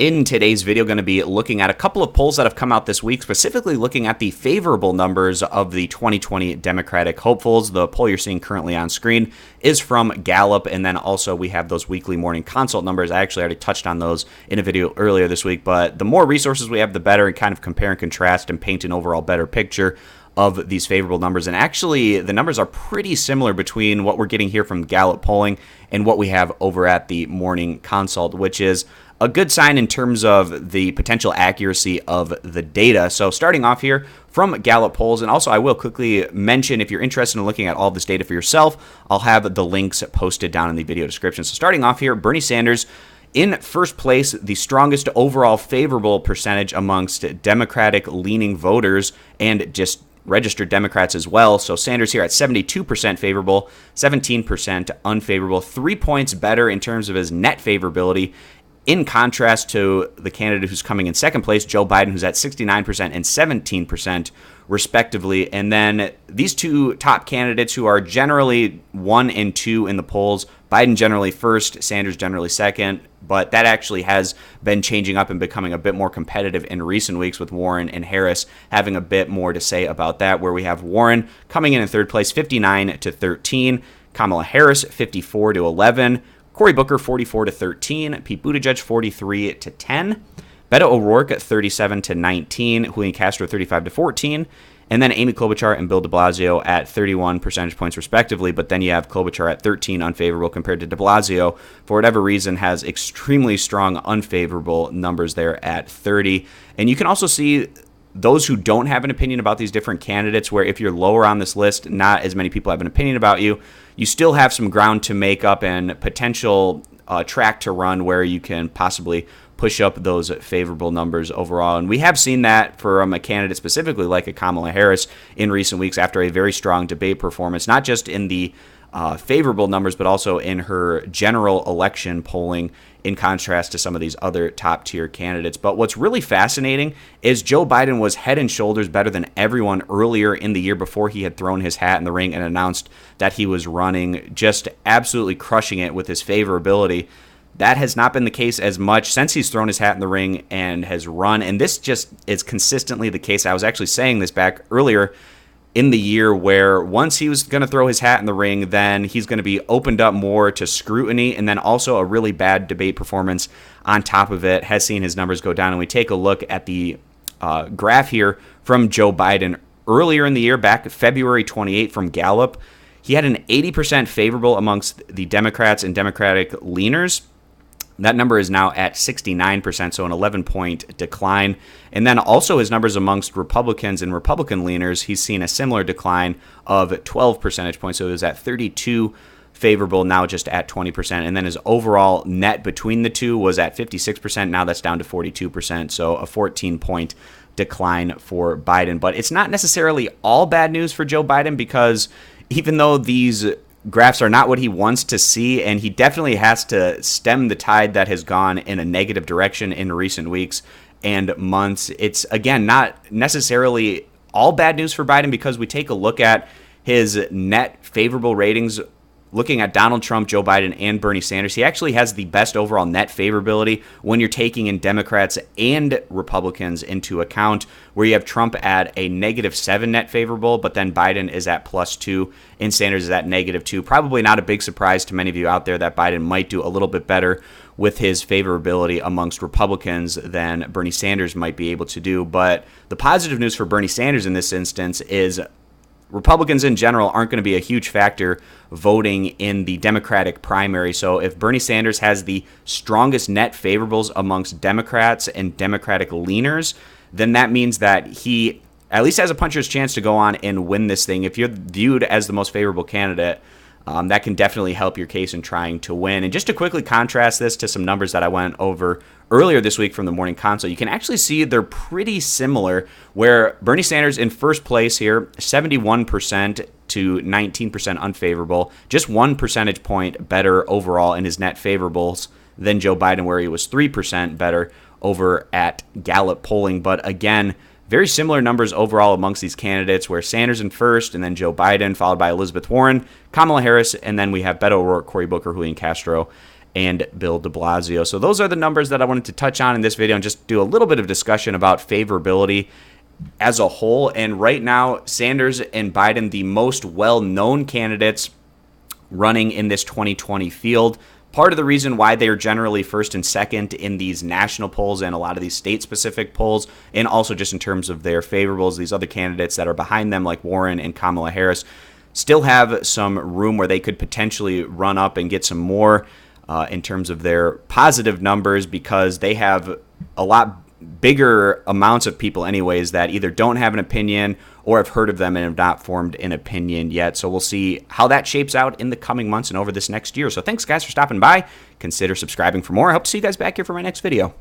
In today's video, going to be looking at a couple of polls that have come out this week, specifically looking at the favorable numbers of the 2020 Democratic hopefuls. The poll you're seeing currently on screen is from Gallup, and then also we have those weekly morning consult numbers. I actually already touched on those in a video earlier this week, but the more resources we have, the better, and kind of compare and contrast and paint an overall better picture of these favorable numbers. And actually, the numbers are pretty similar between what we're getting here from Gallup polling and what we have over at the morning consult, which is a good sign in terms of the potential accuracy of the data. So starting off here from Gallup polls, and also I will quickly mention, if you're interested in looking at all this data for yourself, I'll have the links posted down in the video description. So starting off here, Bernie Sanders in first place, the strongest overall favorable percentage amongst Democratic-leaning voters and just registered Democrats as well. So Sanders here at 72% favorable, 17% unfavorable, 3 points better in terms of his net favorability, in contrast to the candidate who's coming in second place, Joe Biden, who's at 69% and 17% respectively. And then these two top candidates who are generally 1 and 2 in the polls, Biden generally first, Sanders generally second, but that actually has been changing up and becoming a bit more competitive in recent weeks, with Warren and Harris having a bit more to say about that, where we have Warren coming in third place, 59-13, Kamala Harris 54-11, Cory Booker 44-13, Pete Buttigieg 43-10, Beto O'Rourke 37-19, Julian Castro 35-14, and then Amy Klobuchar and Bill de Blasio at 31 percentage points respectively. But then you have Klobuchar at 13 unfavorable compared to de Blasio, for whatever reason, has extremely strong unfavorable numbers there at 30. And you can also see those who don't have an opinion about these different candidates, where if you're lower on this list, not as many people have an opinion about you, you still have some ground to make up and potential track to run where you can possibly push up those favorable numbers overall. And we have seen that from a candidate specifically like a Kamala Harris in recent weeks after a very strong debate performance, not just in the favorable numbers, but also in her general election polling, in contrast to some of these other top-tier candidates. But what's really fascinating is Joe Biden was head and shoulders better than everyone earlier in the year before he had thrown his hat in the ring and announced that he was running, just absolutely crushing it with his favorability. That has not been the case as much since he's thrown his hat in the ring and has run, and this just is consistently the case. I was actually saying this back earlier in the year, where once he was going to throw his hat in the ring, then he's going to be opened up more to scrutiny, and then also a really bad debate performance on top of it has seen his numbers go down. And we take a look at the graph here from Joe Biden earlier in the year, back February 28 from Gallup. He had an 80% favorable amongst the Democrats and Democratic leaners. That number is now at 69%, so an 11-point decline. And then also his numbers amongst Republicans and Republican leaners, he's seen a similar decline of 12 percentage points. So it was at 32 favorable, now just at 20%. And then his overall net between the two was at 56%. Now that's down to 42%, so a 14-point decline for Biden. But it's not necessarily all bad news for Joe Biden, because even though these graphs are not what he wants to see, and he definitely has to stem the tide that has gone in a negative direction in recent weeks and months, it's, again, not necessarily all bad news for Biden, because we take a look at his net favorable ratings. Looking at Donald Trump, Joe Biden, and Bernie Sanders, he actually has the best overall net favorability when you're taking in Democrats and Republicans into account, where you have Trump at a -7 net favorable, but then Biden is at +2 and Sanders is at -2. Probably not a big surprise to many of you out there that Biden might do a little bit better with his favorability amongst Republicans than Bernie Sanders might be able to do. But the positive news for Bernie Sanders in this instance is Republicans in general aren't going to be a huge factor voting in the Democratic primary. So if Bernie Sanders has the strongest net favorables amongst Democrats and Democratic leaners, then that means that he at least has a puncher's chance to go on and win this thing. If you're viewed as the most favorable candidate, that can definitely help your case in trying to win. And just to quickly contrast this to some numbers that I went over earlier this week from the morning consult, you can actually see they're pretty similar, where Bernie Sanders in first place here, 71% to 19% unfavorable, just 1 percentage point better overall in his net favorables than Joe Biden, where he was 3% better over at Gallup polling. But again, very similar numbers overall amongst these candidates, where Sanders in first, and then Joe Biden, followed by Elizabeth Warren, Kamala Harris, and then we have Beto O'Rourke, Cory Booker, Julian Castro and Bill de Blasio. So those are the numbers that I wanted to touch on in this video and just do a little bit of discussion about favorability as a whole. And right now, Sanders and Biden, the most well-known candidates running in this 2020 field. Part of the reason why they're generally first and second in these national polls and a lot of these state-specific polls, and also just in terms of their favorables, these other candidates that are behind them like Warren and Kamala Harris still have some room where they could potentially run up and get some more in terms of their positive numbers, because they have a lot bigger amounts of people anyways that either don't have an opinion or have heard of them and have not formed an opinion yet. So we'll see how that shapes out in the coming months and over this next year. So thanks guys for stopping by. Consider subscribing for more. I hope to see you guys back here for my next video.